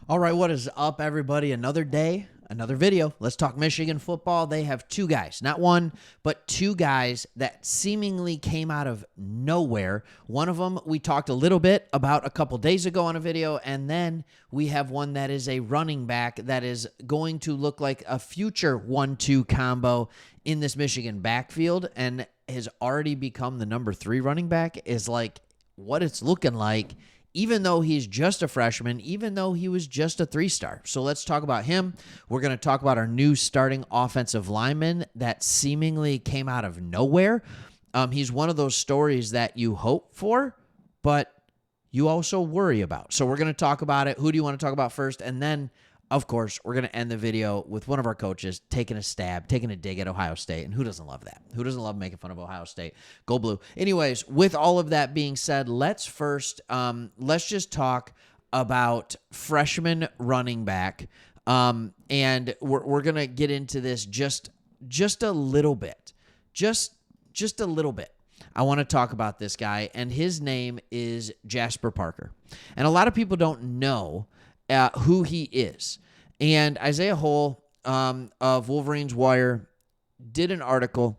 All right, what is up, everybody? Another day, another video. Let's talk Michigan football. They have two guys, not one, but two guys that seemingly came out of nowhere. One of them we talked a little bit about a couple days ago on a video, and then we have one that is a running back that is going to look like a future 1-2 combo in this Michigan backfield and has already become the number 3 running back, is like what it's looking like, even though he's just a freshman, even though he was just a 3-star. So let's talk about him. We're going to talk about our new starting offensive lineman that seemingly came out of nowhere. He's one of those stories that you hope for, but you also worry about. So we're going to talk about it. Who do you want to talk about first? And then, of course, we're going to end the video with one of our coaches taking a stab, taking a dig at Ohio State. And who doesn't love that? Who doesn't love making fun of Ohio State? Go Blue. Anyways, with all of that being said, let's just talk about freshman running back. And we're going to get into this just a little bit. Just a little bit. I want to talk about this guy, and his name is Jasper Parker. And a lot of people don't know who he is. And Isaiah Hole of Wolverines Wire did an article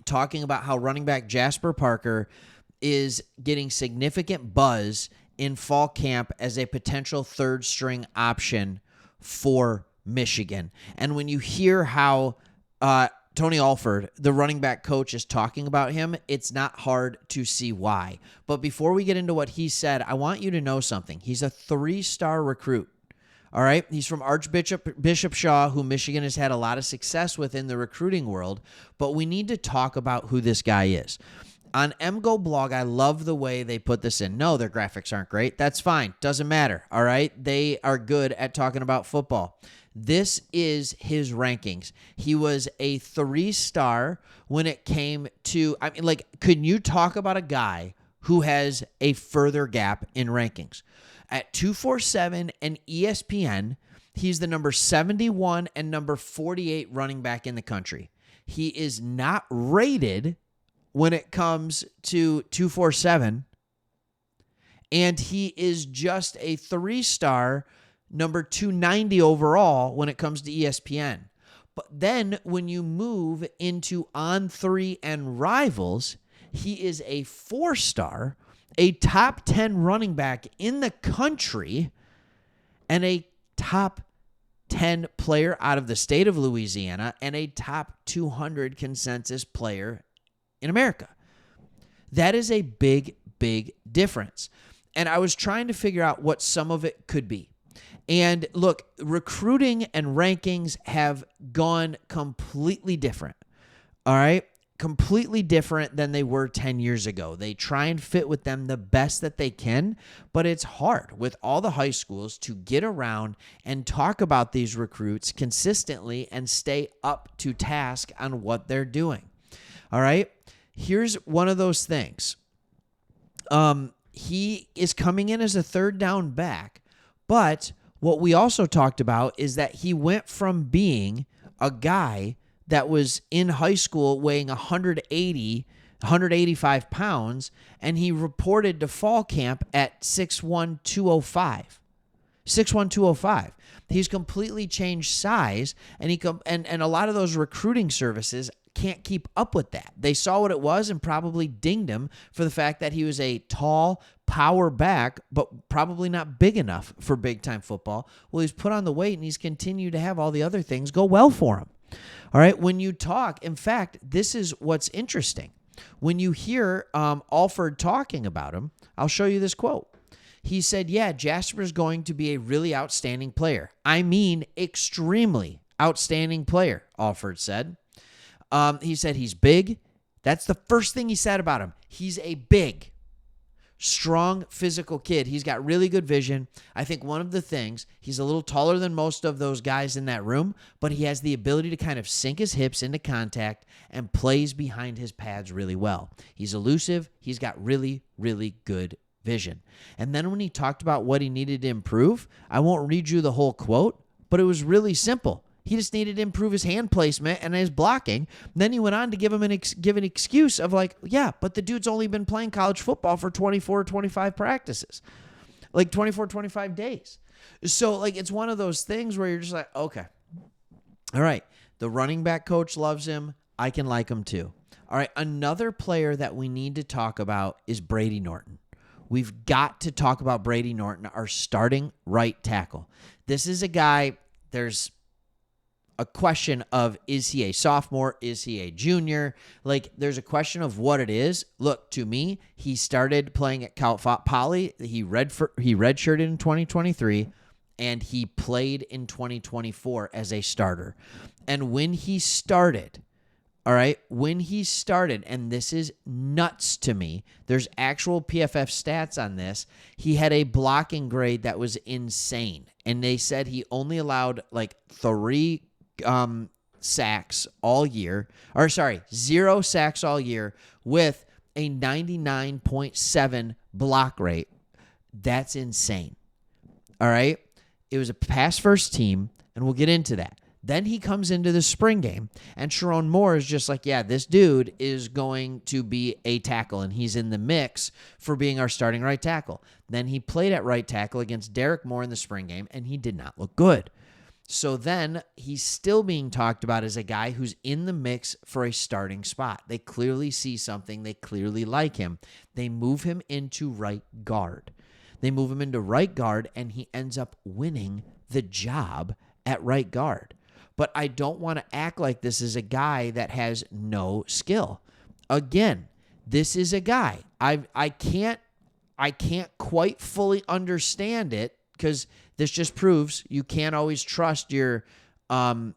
talking about how running back Jasper Parker is getting significant buzz in fall camp as a potential third-string option for Michigan. And when you hear how Tony Alford, the running back coach, is talking about him, it's not hard to see why. But before we get into what he said, I want you to know something. He's a 3-star recruit. All right? He's from Archbishop Shaw, who Michigan has had a lot of success with in the recruiting world. But we need to talk about who this guy is. On MGO blog, I love the way they put this in. No, their graphics aren't great. That's fine. Doesn't matter. All right? They are good at talking about football. This is his rankings. He was a 3-star when it came to, could you talk about a guy who has a further gap in rankings? At 247 and ESPN, he's the number 71 and number 48 running back in the country. He is not rated when it comes to 247, and he is just a 3-star number 290 overall when it comes to ESPN. But then when you move into On3 and Rivals, he is a 4-star, a top 10 running back in the country, and a top 10 player out of the state of Louisiana, and a top 200 consensus player in America. That is a big, big difference. And I was trying to figure out what some of it could be. And look, recruiting and rankings have gone completely different, all right? Completely different than they were 10 years ago. They try and fit with them the best that they can, but it's hard with all the high schools to get around and talk about these recruits consistently and stay up to task on what they're doing, all right? Here's one of those things. He is coming in as a third down back, but what we also talked about is that he went from being a guy that was in high school weighing 185 pounds, and he reported to fall camp at 6'1", 205. 6'1", 205. He's completely changed size, and a lot of those recruiting services can't keep up with that. They saw what it was and probably dinged him for the fact that he was a tall power back, but probably not big enough for big-time football. Well, he's put on the weight, and he's continued to have all the other things go well for him. All right, when you talk, in fact, this is what's interesting. When you hear Alford talking about him, I'll show you this quote. He said, yeah, Jasper's going to be a really outstanding player. I mean, extremely outstanding player, Alford said. He said he's big. That's the first thing he said about him. He's a big, strong, physical kid. He's got really good vision. I think one of the things, he's a little taller than most of those guys in that room, but he has the ability to kind of sink his hips into contact and plays behind his pads really well. He's elusive. He's got really, really good vision. And then when he talked about what he needed to improve, I won't read you the whole quote, but it was really simple. He just needed to improve his hand placement and his blocking. And then he went on to give him an excuse of like, yeah, but the dude's only been playing college football for 24 or 25 practices, like 24, 25 days. So, like, it's one of those things where you're just like, okay, all right, the running back coach loves him. I can like him too. All right, another player that we need to talk about is Brady Norton. We've got to talk about Brady Norton, our starting right tackle. This is a guy, there's a question of, is he a sophomore? Is he a junior? Like, there's a question of what it is. Look, to me, he started playing at Cal Poly. He redshirted in 2023, and he played in 2024 as a starter. And when he started, all right, and this is nuts to me, there's actual PFF stats on this. He had a blocking grade that was insane. And they said he only allowed like 3 sacks all year, 0 sacks all year with a 99.7 block rate. That's insane. All right. It was a pass first team, and we'll get into that. Then he comes into the spring game, and Sharon Moore is just like, yeah, this dude is going to be a tackle, and he's in the mix for being our starting right tackle. Then he played at right tackle against Derek Moore in the spring game, and he did not look good. So then he's still being talked about as a guy who's in the mix for a starting spot. They clearly see something. They clearly like him. They move him into right guard. And he ends up winning the job at right guard. But I don't want to act like this is a guy that has no skill. Again, this is a guy. I can't quite fully understand it, because this just proves you can't always trust your rankings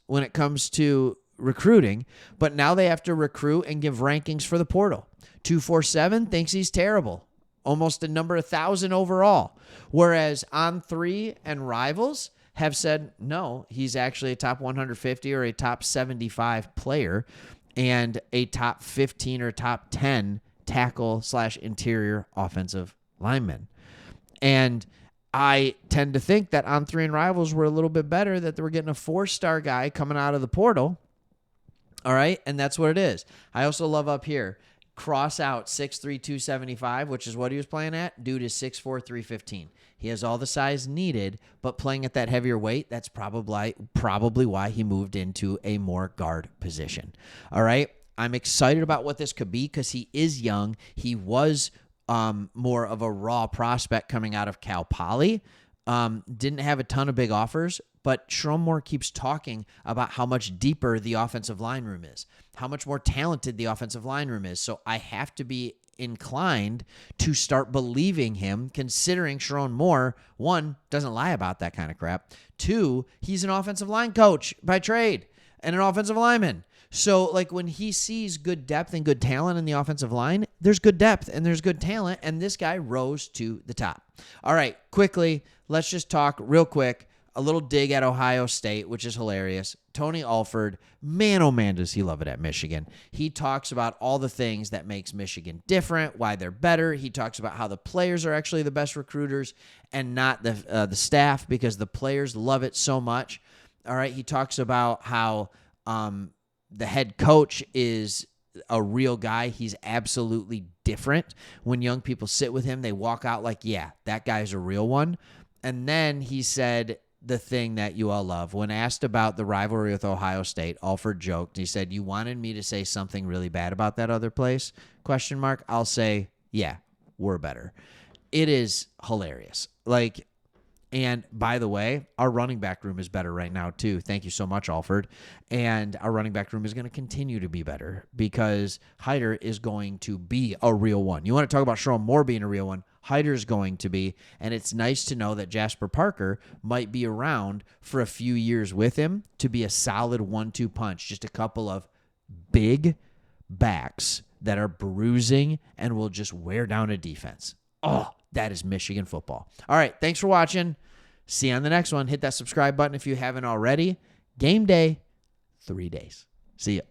when it comes to recruiting. But now they have to recruit and give rankings for the portal. 247 thinks he's terrible, almost a number 1,000 overall. Whereas On3 and Rivals have said, no, he's actually a top 150 or a top 75 player and a top 15 or top 10 tackle/interior offensive lineman. And I tend to think that On3 and Rivals were a little bit better, that they were getting a 4-star guy coming out of the portal. All right, and that's what it is. I also love up here, cross out 6'3", 275, which is what he was playing at. Dude is 6'4", 315. He has all the size needed, but playing at that heavier weight, that's probably why he moved into a more guard position. All right, I'm excited about what this could be, because he is young. He was more of a raw prospect coming out of Cal Poly. Didn't have a ton of big offers, but Sharon Moore keeps talking about how much deeper the offensive line room is, how much more talented the offensive line room is. So I have to be inclined to start believing him, considering Sharon Moore, 1, doesn't lie about that kind of crap. 2, he's an offensive line coach by trade and an offensive lineman. So, like, when he sees good depth and good talent in the offensive line, there's good depth and there's good talent, and this guy rose to the top. All right, quickly, let's just talk real quick. A little dig at Ohio State, which is hilarious. Tony Alford, man, oh man, does he love it at Michigan. He talks about all the things that makes Michigan different, why they're better. He talks about how the players are actually the best recruiters and not the staff, because the players love it so much. All right, he talks about how the head coach is a real guy. He's absolutely different. When young people sit with him, they walk out like, yeah, that guy's a real one. And then he said the thing that you all love. When asked about the rivalry with Ohio State, Alford joked. He said, you wanted me to say something really bad about that other place? ? I'll say, yeah, we're better. It is hilarious. Like, and by the way, our running back room is better right now too. Thank you so much, Alford. And our running back room is going to continue to be better, because Hyder is going to be a real one. You want to talk about Sharon Moore being a real one? Hyder is going to be, and it's nice to know that Jasper Parker might be around for a few years with him to be a solid 1-2 punch. Just a couple of big backs that are bruising and will just wear down a defense. Oh, that is Michigan football. All right, thanks for watching. See you on the next one. Hit that subscribe button if you haven't already. Game day, 3 days. See ya.